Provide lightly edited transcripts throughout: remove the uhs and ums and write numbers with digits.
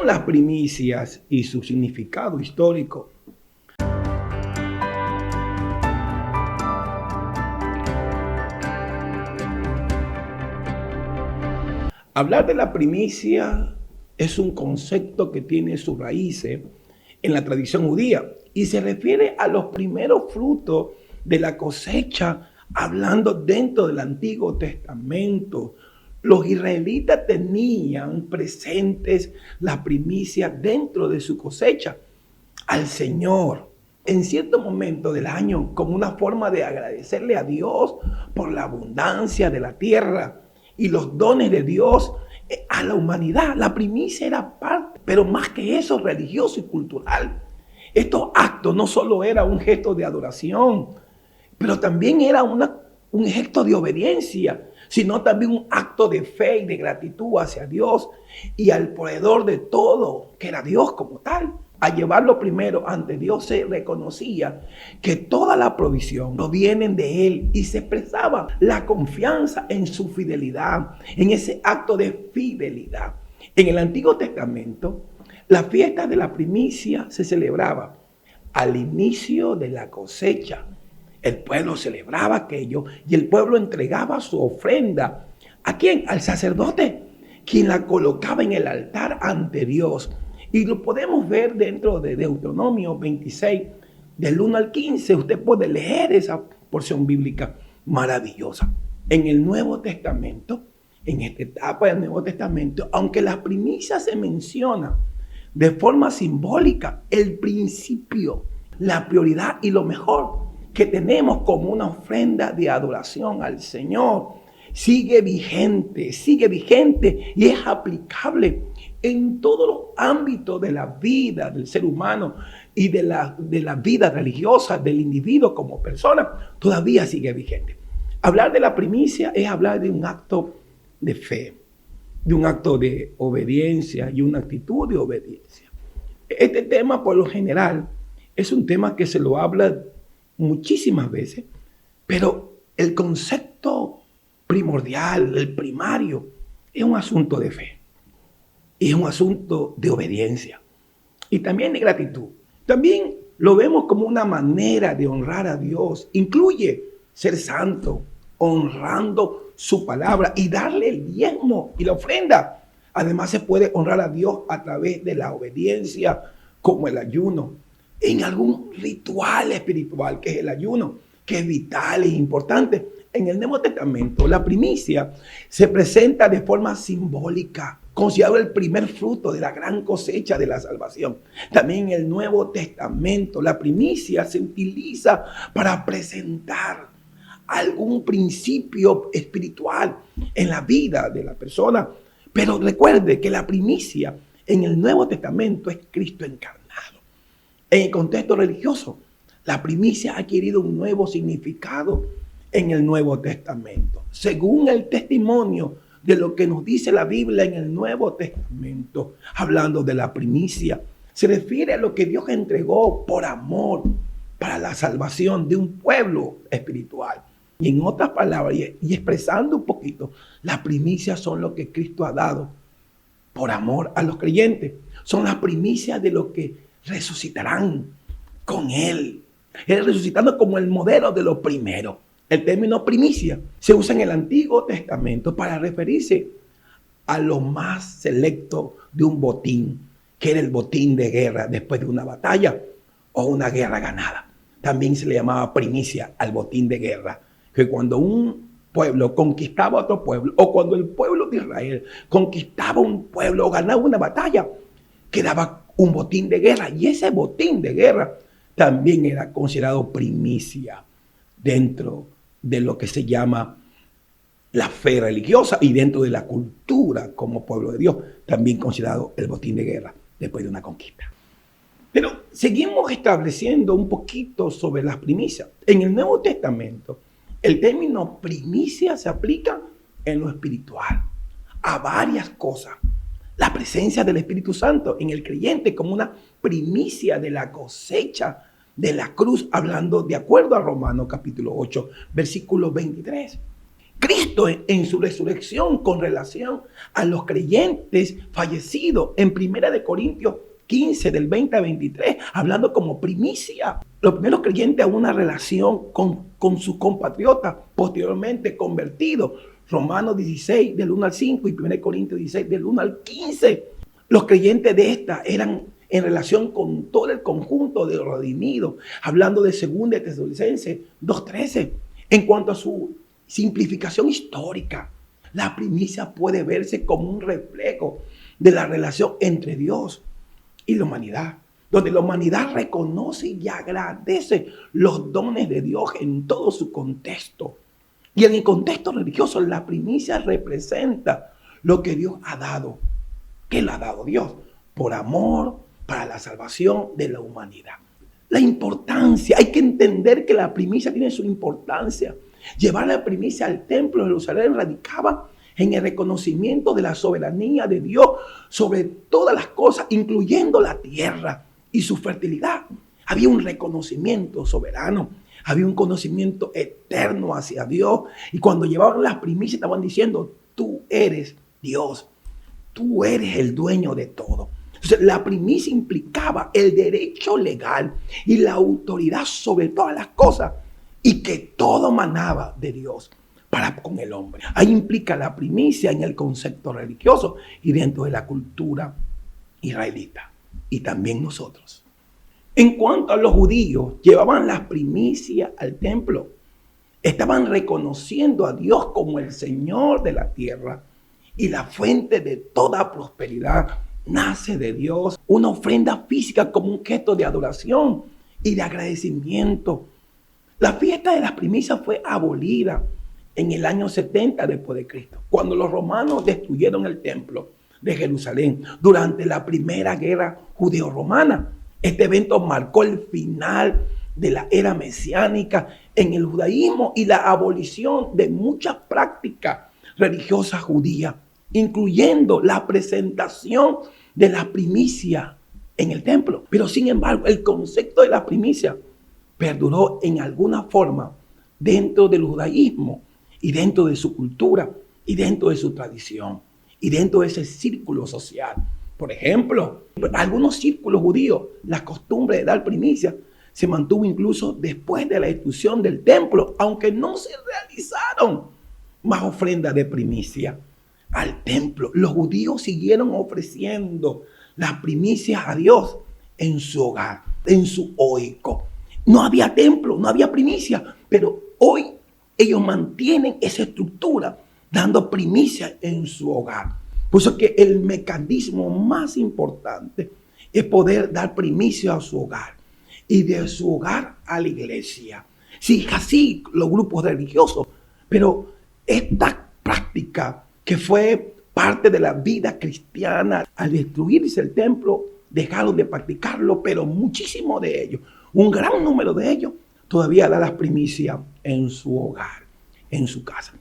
son las primicias y su significado histórico? Hablar de la primicia es un concepto que tiene sus raíces en la tradición judía y se refiere a los primeros frutos de la cosecha, hablando dentro del Antiguo Testamento. Los israelitas tenían presentes la primicia dentro de su cosecha al Señor en cierto momento del año como una forma de agradecerle a Dios por la abundancia de la tierra y los dones de Dios a la humanidad. La primicia era parte, pero más que eso, religioso y cultural. Estos actos no solo era un gesto de adoración, pero también era un gesto de obediencia, sino también un acto de fe y de gratitud hacia Dios y al proveedor de todo, que era Dios como tal. Al llevarlo primero ante Dios se reconocía que toda la provisión proviene de Él y se expresaba la confianza en su fidelidad, en ese acto de fidelidad. En el Antiguo Testamento, la fiesta de la primicia se celebraba al inicio de la cosecha. El pueblo celebraba aquello y el pueblo entregaba su ofrenda. ¿A quién? Al sacerdote, quien la colocaba en el altar ante Dios. Y lo podemos ver dentro de Deuteronomio 26, del 1 al 15. Usted puede leer esa porción bíblica maravillosa. En el Nuevo Testamento, en esta etapa del Nuevo Testamento, aunque las primicias se mencionan de forma simbólica, el principio, la prioridad y lo mejor que tenemos como una ofrenda de adoración al Señor sigue vigente y es aplicable en todos los ámbitos de la vida del ser humano y de la vida religiosa del individuo como persona. Todavía sigue vigente. Hablar de la primicia es hablar de un acto de fe, de un acto de obediencia y una actitud de obediencia. Este tema, por lo general, es un tema que se lo habla muchísimas veces, pero el concepto primordial, el primario, es un asunto de fe. Y es un asunto de obediencia y también de gratitud. También lo vemos como una manera de honrar a Dios. Incluye ser santo, honrando su palabra y darle el diezmo y la ofrenda. Además se puede honrar a Dios a través de la obediencia, como el ayuno, en algún ritual espiritual que es el ayuno, que es vital e importante. En el Nuevo Testamento, la primicia se presenta de forma simbólica, considerado el primer fruto de la gran cosecha de la salvación. También en el Nuevo Testamento, la primicia se utiliza para presentar algún principio espiritual en la vida de la persona. Pero recuerde que la primicia en el Nuevo Testamento es Cristo encarnado. En el contexto religioso, la primicia ha adquirido un nuevo significado en el Nuevo Testamento. Según el testimonio de lo que nos dice la Biblia en el Nuevo Testamento, hablando de la primicia, se refiere a lo que Dios entregó por amor para la salvación de un pueblo espiritual. Y en otras palabras, y expresando un poquito, las primicias son lo que Cristo ha dado por amor a los creyentes. Son las primicias de los que resucitarán con Él. Él resucitando como el modelo de lo primero. El término primicia se usa en el Antiguo Testamento para referirse a lo más selecto de un botín, que era el botín de guerra después de una batalla o una guerra ganada. También se le llamaba primicia al botín de guerra, que cuando un pueblo conquistaba a otro pueblo, o cuando el pueblo de Israel conquistaba un pueblo o ganaba una batalla, quedaba un botín de guerra. Y ese botín de guerra también era considerado primicia dentro de lo que se llama la fe religiosa y dentro de la cultura como pueblo de Dios, también considerado el botín de guerra después de una conquista. Pero seguimos estableciendo un poquito sobre las primicias. En el Nuevo Testamento, el término primicia se aplica en lo espiritual a varias cosas. La presencia del Espíritu Santo en el creyente como una primicia de la cosecha de la cruz, hablando de acuerdo a Romanos capítulo 8, versículo 23. Cristo en su resurrección con relación a los creyentes fallecidos en 1 Corintios 15, del 20 al 23, hablando como primicia. Los primeros creyentes a una relación con sus compatriotas, posteriormente convertidos. Romanos 16, del 1 al 5 y 1 Corintios 16, del 1 al 15. Los creyentes de esta eran en relación con todo el conjunto de los redimidos, hablando de 2 Tesalonicenses 2:13. En cuanto a su simplificación histórica, la primicia puede verse como un reflejo de la relación entre Dios y la humanidad, donde la humanidad reconoce y agradece los dones de Dios en todo su contexto. Y en el contexto religioso, la primicia representa lo que Dios ha dado. ¿Qué le ha dado Dios? Por amor, para la salvación de la humanidad. La importancia, hay que entender que la primicia tiene su importancia. Llevar la primicia al templo de Jerusalén radicaba en el reconocimiento de la soberanía de Dios sobre todas las cosas, incluyendo la tierra y su fertilidad. Había un reconocimiento soberano, había un conocimiento eterno hacia Dios. Y cuando llevaban las primicias estaban diciendo, tú eres Dios, tú eres el dueño de todo. Entonces, la primicia implicaba el derecho legal y la autoridad sobre todas las cosas y que todo manaba de Dios para con el hombre. Ahí implica la primicia en el concepto religioso y dentro de la cultura israelita y también nosotros. En cuanto a los judíos, llevaban las primicias al templo. Estaban reconociendo a Dios como el Señor de la tierra y la fuente de toda prosperidad nace de Dios. Una ofrenda física como un gesto de adoración y de agradecimiento. La fiesta de las primicias fue abolida en el año 70 después de Cristo, cuando los romanos destruyeron el templo de Jerusalén durante la primera guerra judeo-romana. Este evento marcó el final de la era mesiánica en el judaísmo y la abolición de muchas prácticas religiosas judías, incluyendo la presentación de la primicia en el templo. Pero sin embargo, el concepto de la primicia perduró en alguna forma dentro del judaísmo y dentro de su cultura y dentro de su tradición y dentro de ese círculo social. Por ejemplo, en algunos círculos judíos, la costumbre de dar primicia se mantuvo incluso después de la destrucción del templo, aunque no se realizaron más ofrendas de primicia al templo. Los judíos siguieron ofreciendo las primicias a Dios en su hogar, en su oico. No había templo, no había primicia, pero hoy ellos mantienen esa estructura dando primicia en su hogar. Por eso que el mecanismo más importante es poder dar primicia a su hogar y de su hogar a la iglesia. Sí, así los grupos religiosos, pero esta práctica que fue parte de la vida cristiana, al destruirse el templo, dejaron de practicarlo, pero muchísimos de ellos, un gran número de ellos, todavía da las primicias en su hogar, en su casa.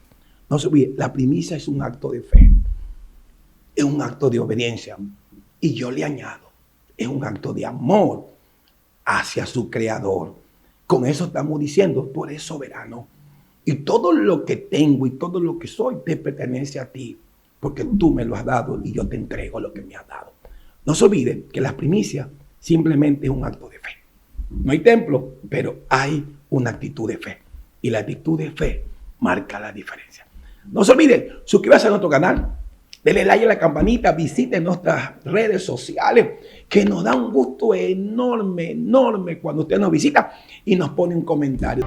No se olvide, la primicia es un acto de fe, es un acto de obediencia. Y yo le añado, es un acto de amor hacia su creador. Con eso estamos diciendo, tú eres soberano. Y todo lo que tengo y todo lo que soy te pertenece a ti, porque tú me lo has dado y yo te entrego lo que me has dado. No se olviden que las primicias simplemente es un acto de fe. No hay templo, pero hay una actitud de fe. Y la actitud de fe marca la diferencia. No se olviden, suscríbanse a nuestro canal, denle like a la campanita, visiten nuestras redes sociales, que nos da un gusto enorme, enorme cuando usted nos visita y nos pone un comentario.